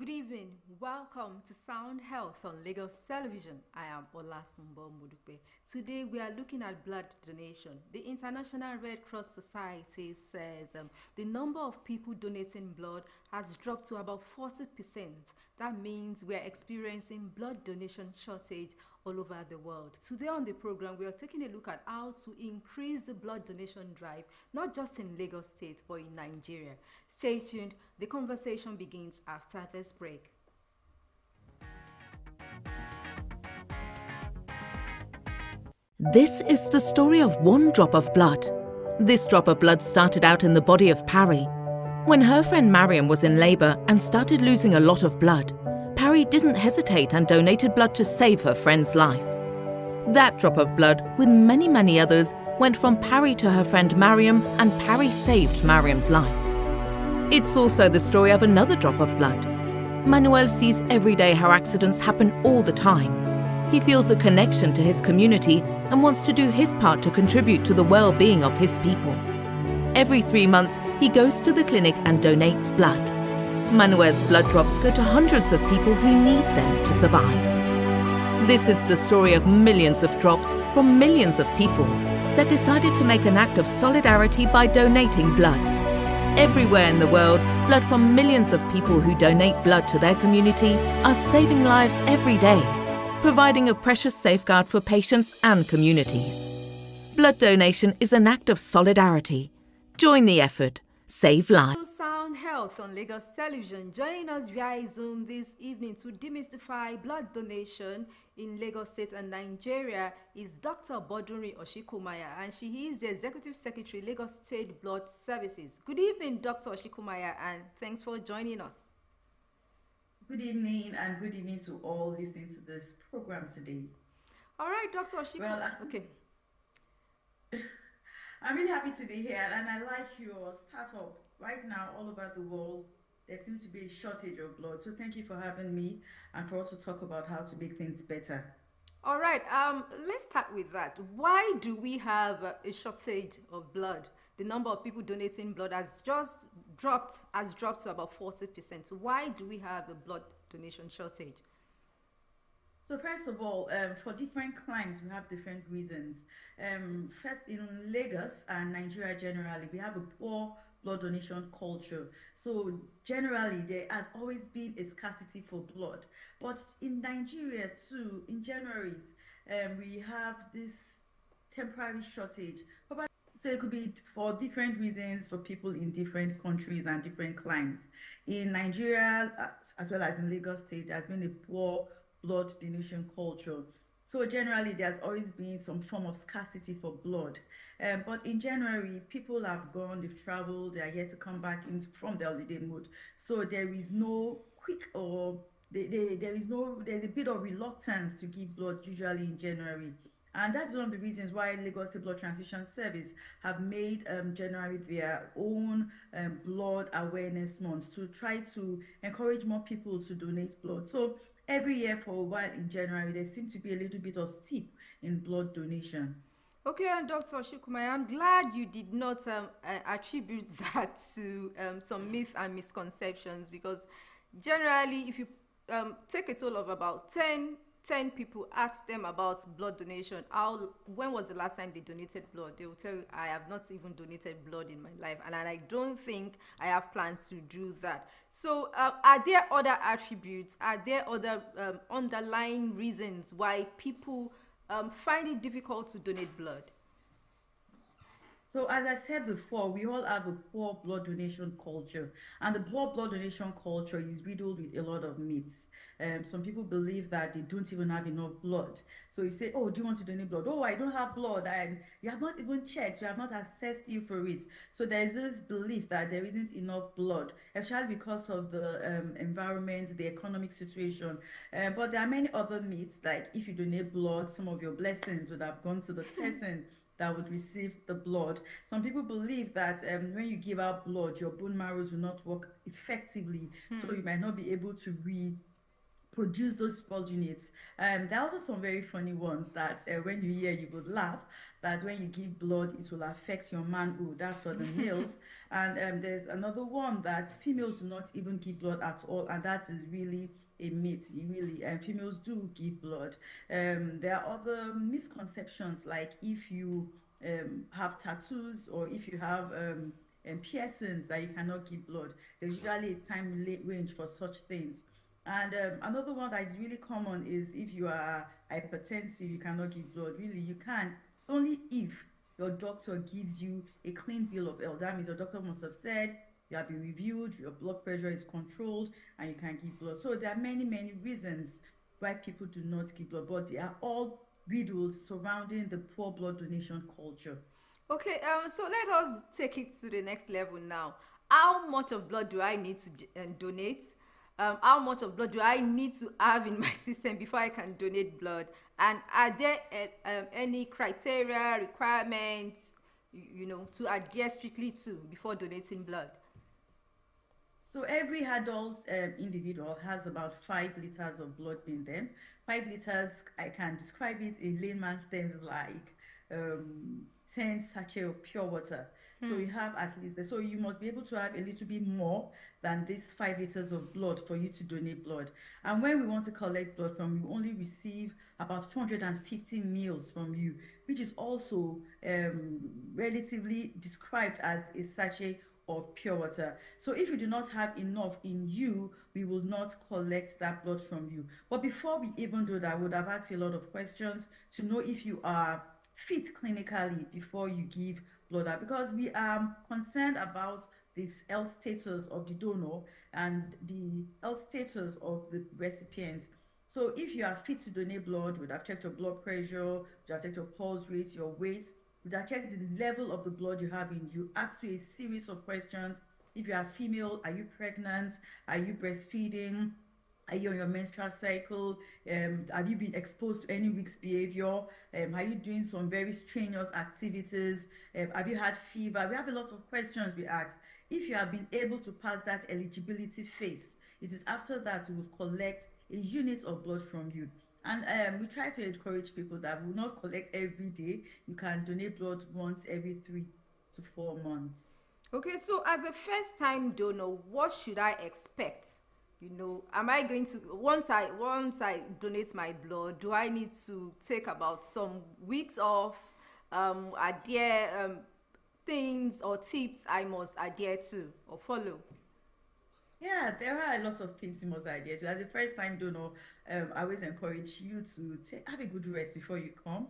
Good evening. Welcome to Sound Health on Lagos Television. I am Olasumbo Modupe. Today we are looking at blood donation. The International Red Cross Society says the number of people donating blood has dropped to about 40%. That means we are experiencing blood donation shortage all over the world. Today on the program, we are taking a look at how to increase the blood donation drive, not just in Lagos State, but in Nigeria. Stay tuned. The conversation begins after this break. This is the story of one drop of blood. This drop of blood started out in the body of Parry. When her friend Mariam was in labour and started losing a lot of blood, Parry didn't hesitate and donated blood to save her friend's life. That drop of blood, with many others, went from Parry to her friend Mariam, and Parry saved Mariam's life. It's also the story of another drop of blood. Manuel sees every day how accidents happen all the time. He feels a connection to his community and wants to do his part to contribute to the well-being of his people. Every 3 months, he goes to the clinic and donates blood. Manuel's blood drops go to hundreds of people who need them to survive. This is the story of millions of drops from millions of people that decided to make an act of solidarity by donating blood. Everywhere in the world, blood from millions of people who donate blood to their community are saving lives every day, providing a precious safeguard for patients and communities. Blood donation is an act of solidarity. Join the effort. Save lives. Sound Health on Lagos Television. Join us via Zoom this evening to demystify blood donation in Lagos State and Nigeria is Dr. Bodunrin Oshikumaya, and she is the Executive Secretary, Lagos State Blood Services. Good evening, Dr. Oshikumaya, and thanks for joining us. Good evening, and good evening to all listening to this program today. All right, Dr. Oshikumaya. Well, okay. I'm really happy to be here, and I like your startup. Right now, all over the world, there seems to be a shortage of blood. So thank you for having me and for us to talk about how to make things better. All right, let's start with that. Why do we have a shortage of blood? The number of people donating blood has just dropped to about 40%. So why do we have a blood donation shortage? So first of all, for different climes, we have different reasons. First, in Lagos and Nigeria generally, we have a poor blood donation culture. So generally, there has always been a scarcity for blood. But in Nigeria too, in January, we have this temporary shortage. So it could be for different reasons for people in different countries and different climes. In Nigeria, as well as in Lagos State, there has been a poor blood donation culture. So generally, there's always been some form of scarcity for blood. But in January, people have gone, they've traveled, they are yet to come back in from the holiday mood. So there is no quick or there's a bit of reluctance to give blood usually in January. And that's one of the reasons why Lagos State Blood Transfusion Service have made January their own blood awareness month to try to encourage more people to donate blood. So every year for a while in January, there seems to be a little bit of steep in blood donation. Okay, and Dr. Oshikumaya, I'm glad you did not attribute that to some myths and misconceptions, because generally, if you take a total of about 10 people, ask them about blood donation, when was the last time they donated blood, they will tell you, I have not even donated blood in my life, and I don't think I have plans to do that. So are there other attributes, are there other underlying reasons why people find it difficult to donate blood? So as I said before, we all have a poor blood donation culture, and the poor blood donation culture is riddled with a lot of myths. Some people believe that they don't even have enough blood. So you say, oh, do you want to donate blood? Oh, I don't have blood, and you have not even checked, you have not assessed you for it. So there is this belief that there isn't enough blood, especially because of the environment, the economic situation. But there are many other myths, like if you donate blood, some of your blessings would have gone to the person that would receive the blood. Some people believe that when you give out blood, your bone marrows will not work effectively, so you might not be able to produce those blood units. There are also some very funny ones that when you hear, you would laugh. That when you give blood, it will affect your manhood. That's for the males. And there's another one that females do not even give blood at all, and that is really a myth. Really, and females do give blood. There are other misconceptions, like if you have tattoos or if you have piercings, that you cannot give blood. There's usually a time range for such things. And another one that is really common is if you are hypertensive, you cannot give blood. Really, you can only if your doctor gives you a clean bill of health. That means your doctor must have said you have been reviewed, your blood pressure is controlled, and you can give blood. So there are many, many reasons why people do not give blood, but they are all riddles surrounding the poor blood donation culture. Okay, so let us take it to the next level now. How much of blood do I need to donate? How much of blood do I need to have in my system before I can donate blood? And are there any criteria, requirements, to adhere strictly to before donating blood? So every adult individual has about 5 liters of blood in them. 5 liters, I can describe it in layman's terms like 10 sachet of pure water. So you have at least, so you must be able to have a little bit more than this 5 liters of blood for you to donate blood. And when we want to collect blood from you, only receive about 450 mils from you, which is also relatively described as a sachet of pure water. So if you do not have enough in you, we will not collect that blood from you. But before we even do that, I would have asked you a lot of questions to know if you are fit clinically before you give blood out, because we are concerned about this health status of the donor and the health status of the recipient. So if you are fit to donate blood, we would have checked your blood pressure, we would have checked your pulse rate, your weight, we would have checked the level of the blood you have in you, ask you a series of questions. If you are female, are you pregnant? Are you breastfeeding? Are you on your menstrual cycle? Have you been exposed to any risk behavior? Are you doing some very strenuous activities? Have you had fever? We have a lot of questions we ask. If you have been able to pass that eligibility phase, it is after that we will collect a unit of blood from you. And we try to encourage people that will not collect every day. You can donate blood once every 3 to 4 months. Okay, so as a first-time donor, what should I expect? Am I going to once I donate my blood, do I need to take about some weeks off? Are there things or tips I must adhere to or follow? Yeah, there are a lot of things you must adhere to. As a first-time donor, I always encourage you to have a good rest before you come.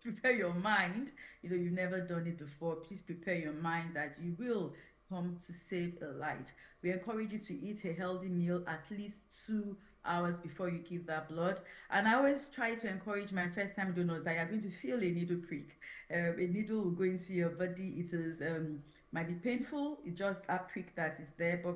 Prepare your mind. You've never done it before. Please prepare your mind that you will come to save a life. We encourage you to eat a healthy meal at least 2 hours before you give that blood. And I always try to encourage my first-time donors that you're going to feel a needle prick. A needle will go into your body. It is might be painful. It's just a prick that is there. But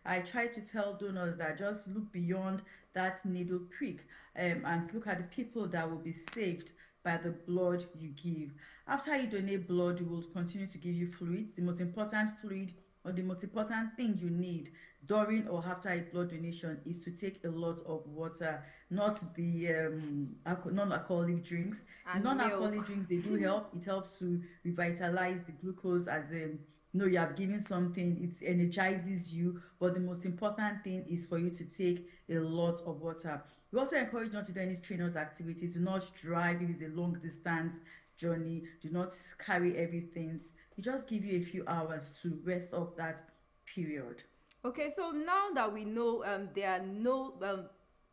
I try to tell donors that just look beyond that needle prick and look at the people that will be saved by the blood you give. After you donate blood, we will continue to give you fluids. The most important fluid or the most important thing you need during or after a blood donation is to take a lot of water, not the non-alcoholic drinks. Non-alcoholic drinks, they do help. It helps to revitalize the glucose as you have given something, it energizes you, but the most important thing is for you to take a lot of water. We also encourage not to do any strenuous activities. Do not drive if it's a long distance journey. Do not carry everything. We just give you a few hours to rest off that period. Okay, so now that we know there are no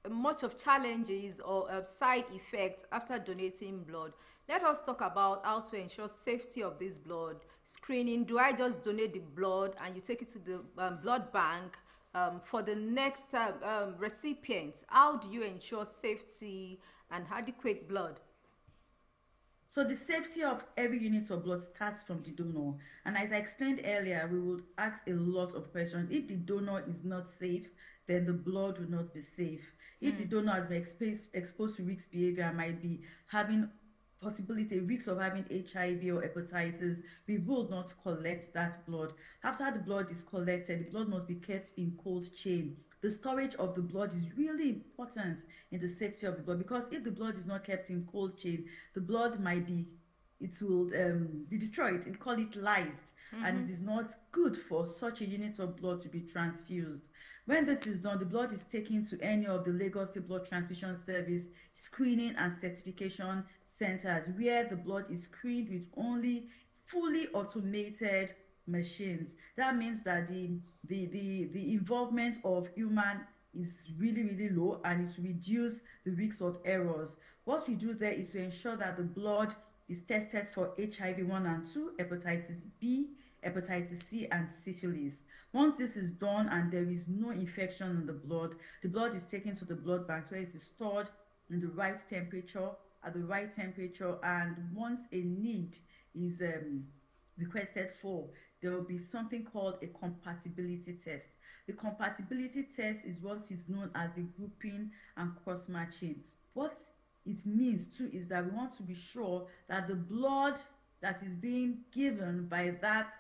much of challenges or side effects after donating blood, let us talk about how to ensure safety of this blood screening. Do I just donate the blood and you take it to the blood bank for the next recipient? How do you ensure safety and adequate blood? So the safety of every unit of blood starts from the donor. And as I explained earlier, we would ask a lot of questions. If the donor is not safe, then the blood will not be safe. If the donor has been exposed to risk behavior, might be having possibility, risks of having HIV or hepatitis, we will not collect that blood. After the blood is collected, the blood must be kept in cold chain. The storage of the blood is really important in the safety of the blood, because if the blood is not kept in cold chain, the blood might be, it will be destroyed. We call it lysed, and it is not good for such a unit of blood to be transfused. When this is done, the blood is taken to any of the Lagos State Blood Transfusion Service screening and certification centers, where the blood is screened with only fully automated machines. That means that the involvement of human is really, really low, and it reduces the risks of errors. What we do there is to ensure that the blood is tested for HIV 1 and 2, hepatitis B, hepatitis C, and syphilis. Once this is done and there is no infection in the blood is taken to the blood bank, where it is stored in the right temperature, at the right temperature, and once a need is requested for, there will be something called a compatibility test. The compatibility test is what is known as the grouping and cross-matching. What it means too is that we want to be sure that the blood that is being given by that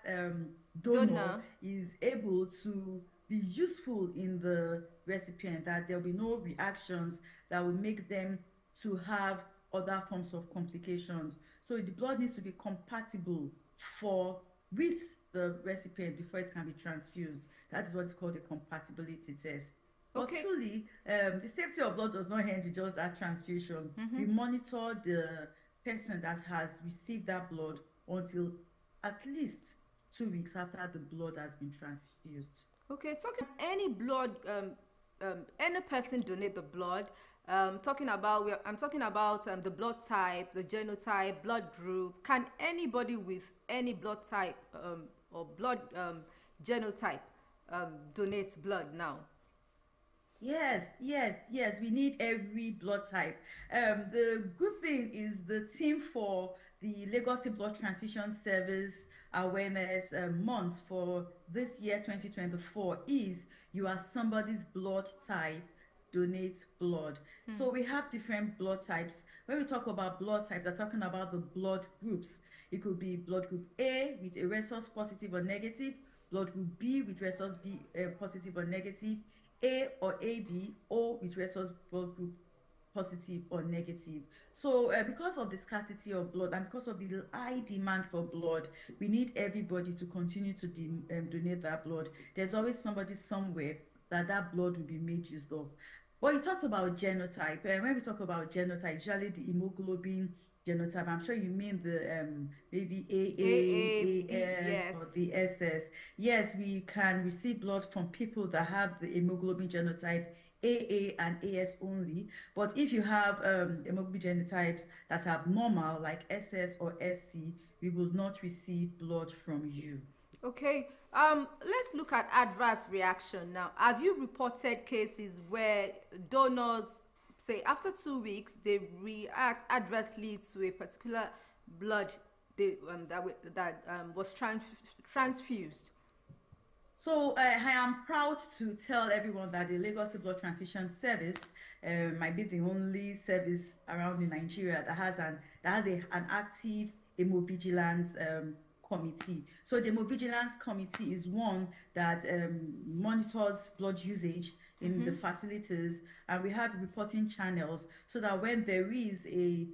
donor is able to be useful in the recipient, that there will be no reactions that will make them to have other forms of complications. So the blood needs to be compatible with the recipient before it can be transfused. That is what is called a compatibility test. But truly, the safety of blood does not end with just that transfusion. We monitor the person that has received that blood until at least 2 weeks after the blood has been transfused. Okay, talking any blood, any person donate the blood. I'm talking about the blood type, the genotype, blood group. Can anybody with any blood type or blood genotype donate blood now? Yes. We need every blood type. The good thing is the team for the Lagos State Blood Transfusion Service Awareness Month for this year 2024 is "You are somebody's blood type, donate blood." So we have different blood types. When we talk about blood types, we're talking about the blood groups. It could be blood group A with a rhesus positive or negative, blood group B with rhesus B positive or negative, A or AB, O with rhesus blood group positive or negative. So because of the scarcity of blood and because of the high demand for blood, we need everybody to continue to donate that blood. There's always somebody somewhere that blood will be made use of. Well, you talked about genotype. When we talk about genotype, usually the hemoglobin genotype, I'm sure you mean the maybe AA, AS, yes, or the SS. Yes, we can receive blood from people that have the hemoglobin genotype AA and AS only. But if you have hemoglobin genotypes that are normal, like SS or SC, we will not receive blood from you. Okay. Let's look at adverse reaction now. Have you reported cases where donors, say after 2 weeks, they react adversely to a particular blood that was transfused? So I am proud to tell everyone that the Lagos State Blood Transfusion Service might be the only service around in Nigeria that has an active hemovigilance committee. So the hemovigilance committee is one that monitors blood usage in the facilities, and we have reporting channels so that when there is a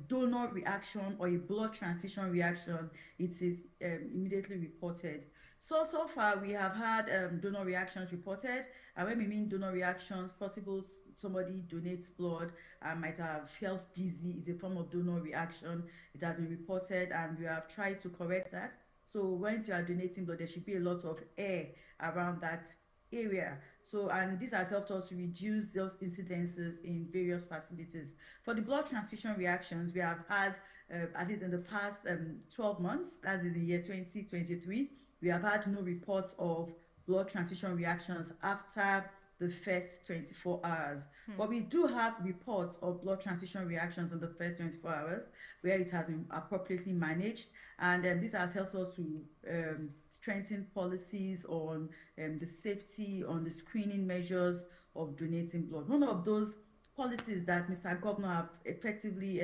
donor reaction or a blood transfusion reaction, it is immediately reported. So far we have had donor reactions reported, and when we mean donor reactions, possible somebody donates blood and might have felt dizzy is a form of donor reaction. It has been reported, and we have tried to correct that. So once you are donating blood, there should be a lot of air around that area. So, and this has helped us to reduce those incidences in various facilities. For the blood transfusion reactions, we have had, at least in the past 12 months, that's in the year 2023, we have had no reports of blood transfusion reactions after the first 24 hours. But we do have reports of blood transfusion reactions in the first 24 hours where it has been appropriately managed. And this has helped us to strengthen policies on the safety, on the screening measures of donating blood. One of those policies that Mr. Governor have effectively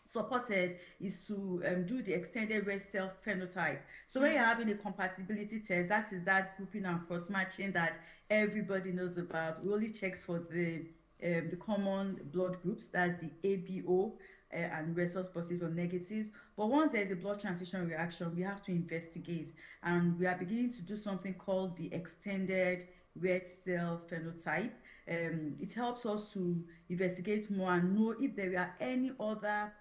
supported is to do the extended red cell phenotype. So when you're having a compatibility test, that is that grouping and cross-matching that everybody knows about. We only checks for the common blood groups, that's the ABO and resource positive or negatives. But once there's a blood transfusion reaction, we have to investigate, and we are beginning to do something called the extended red cell phenotype. It helps us to investigate more and know if there are any other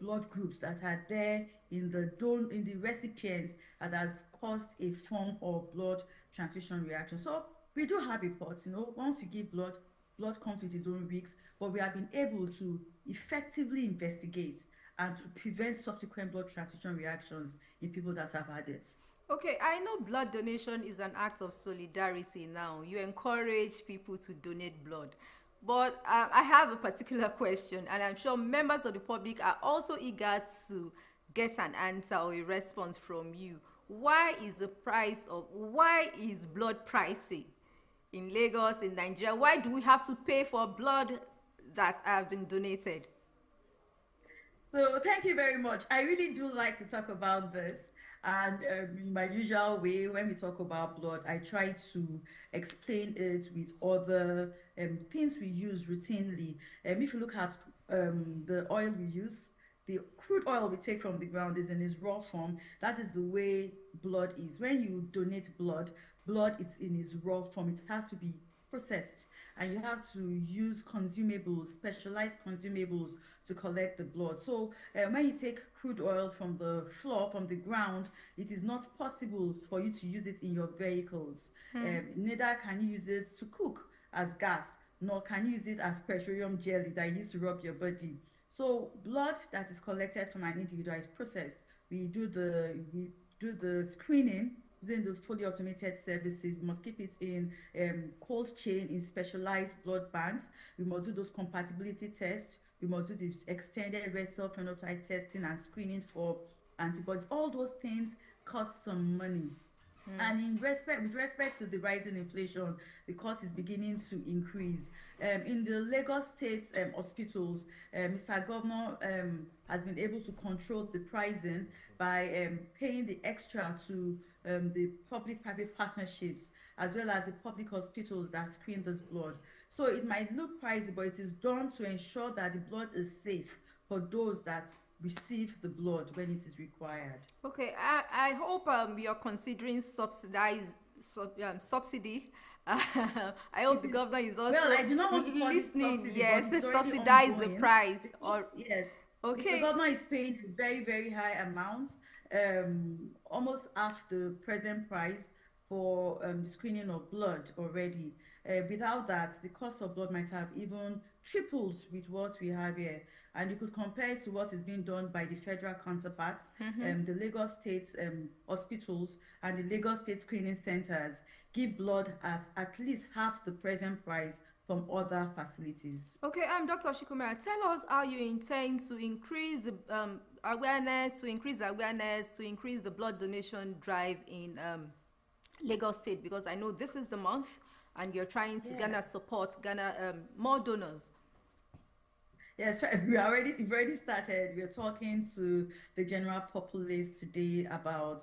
blood groups that are there in the recipient that has caused a form of blood transfusion reaction. So we do have reports, once you give blood, blood comes with its own risks, but we have been able to effectively investigate and to prevent subsequent blood transfusion reactions in people that have had it. Okay, I know blood donation is an act of solidarity now. You encourage people to donate blood. But I have a particular question, and I'm sure members of the public are also eager to get an answer or a response from you. Why is blood pricey in Lagos, in Nigeria? Why do we have to pay for blood that have been donated? So thank you very much. I really do like to talk about this. And in my usual way, when we talk about blood, I try to explain it with other things we use routinely. If you look at the oil we use, the crude oil we take from the ground is in its raw form. That is the way blood is. When you donate blood is in its raw form. It has to be processed, and you have to use consumables, specialized consumables to collect the blood. So when you take crude oil from the floor, from the ground, it is not possible for you to use it in your vehicles. Neither can you use it to cook as gas, nor can you use it as petroleum jelly that you use to rub your body. So blood that is collected from an individual is processed. We do the screening using the fully automated services. We must keep it in cold chain in specialized blood banks. We must do those compatibility tests. We must do the extended red cell phenotype testing and screening for antibodies. All those things cost some money. And with respect to the rising inflation, the cost is beginning to increase. In the Lagos State hospitals, Mr. Governor has been able to control the pricing by paying the extra to the public-private partnerships, as well as the public hospitals that screen this blood. So it might look pricey, but it is done to ensure that the blood is safe for those that receive the blood when it is required. Okay, I hope you're considering subsidy. I hope the governor is also I do not want to call listening. It subsidy, Yes, subsidize the price. Yes. Okay. The governor is paying a very, very high amount, almost half the present price for screening of blood already. Without that, the cost of blood might have even tripled with what we have here. And you could compare it to what is being done by the federal counterparts, the Lagos State hospitals and the Lagos State screening centers give blood at least half the present price from other facilities. Okay, Dr. Shikuma, tell us how you intend to increase awareness, to increase the blood donation drive in Lagos State, because I know this is the month and you're trying to garner more donors. Yes, we've already started. We're talking to the general populace today about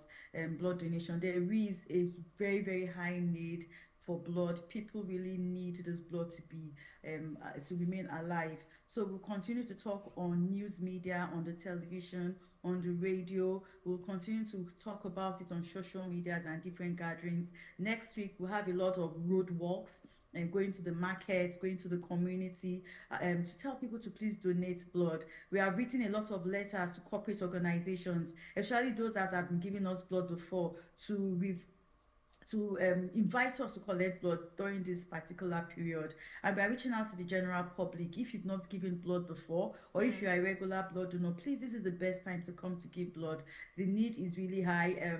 blood donation. There is a very, very high need for blood. People really need this blood to remain alive. So we'll continue to talk on news media, on the television, on the radio. We'll continue to talk about it on social media and different gatherings. Next week, we'll have a lot of road walks and going to the markets, going to the community to tell people to please donate blood. We have written a lot of letters to corporate organizations, especially those that have been giving us blood before, to invite us to collect blood during this particular period. And by reaching out to the general public, if you've not given blood before, or if you are a regular blood donor, please, this is the best time to come to give blood. The need is really high.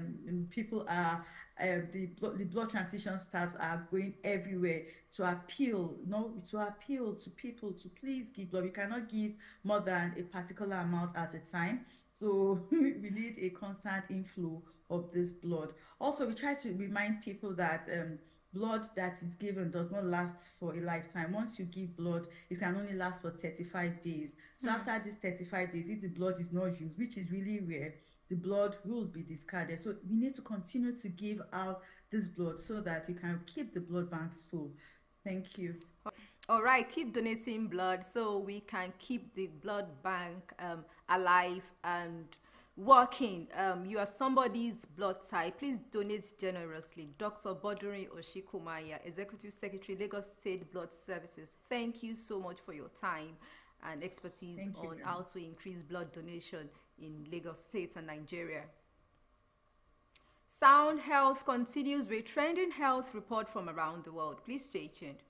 People are, the blood transfusion staffs are going everywhere to appeal to people to please give blood. We cannot give more than a particular amount at a time. So we need a constant inflow of this blood. Also, we try to remind people that blood that is given does not last for a lifetime. Once you give blood, it can only last for 35 days. So after these 35 days, if the blood is not used, which is really rare, the blood will be discarded. So we need to continue to give out this blood so that we can keep the blood banks full. Thank you. All right, keep donating blood so we can keep the blood bank alive and working. You are somebody's blood type. Please donate generously. Dr. Boduri Oshikumaya, Executive Secretary, Lagos State Blood Services. Thank you so much for your time and expertise on how to increase blood donation in Lagos State and Nigeria. Sound Health continues with trending health report from around the world. Please stay tuned.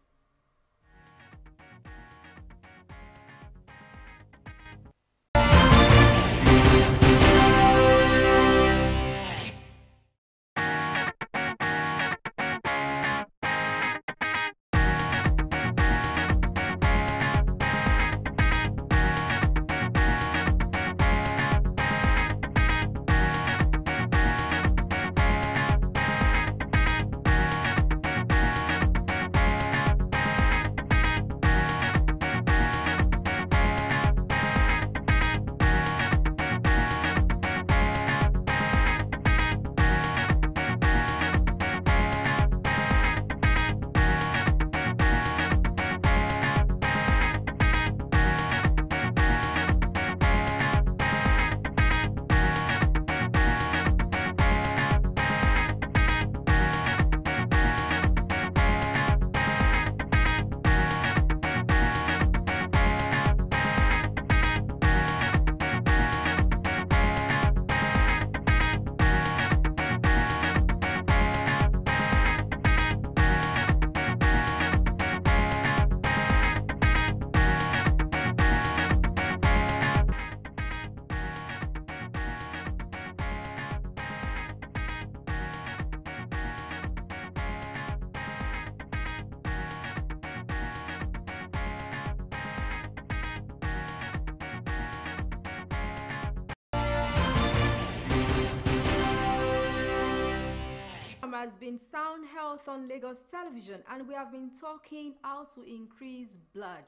Has been Sound Health on Lagos Television, and we have been talking how to increase blood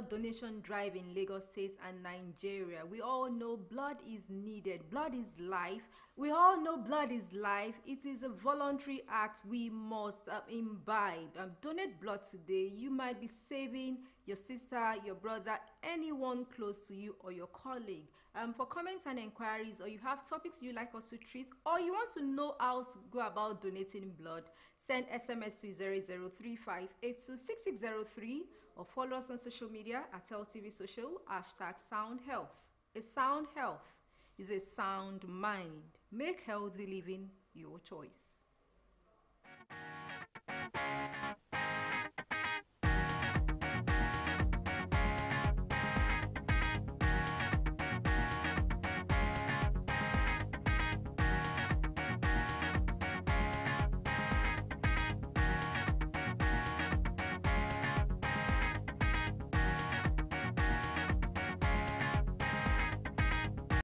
donation drive in Lagos State and Nigeria. We all know blood is needed. Blood is life. We all know blood is life. It is a voluntary act we must imbibe. Donate blood today. You might be saving your sister, your brother, anyone close to you, or your colleague. For comments and inquiries, or you have topics you'd like us to treat, or you want to know how to go about donating blood, send SMS to 0035826603 or follow us on social media at LTV Social, #SoundHealth. A sound health is a sound mind. Make healthy living your choice.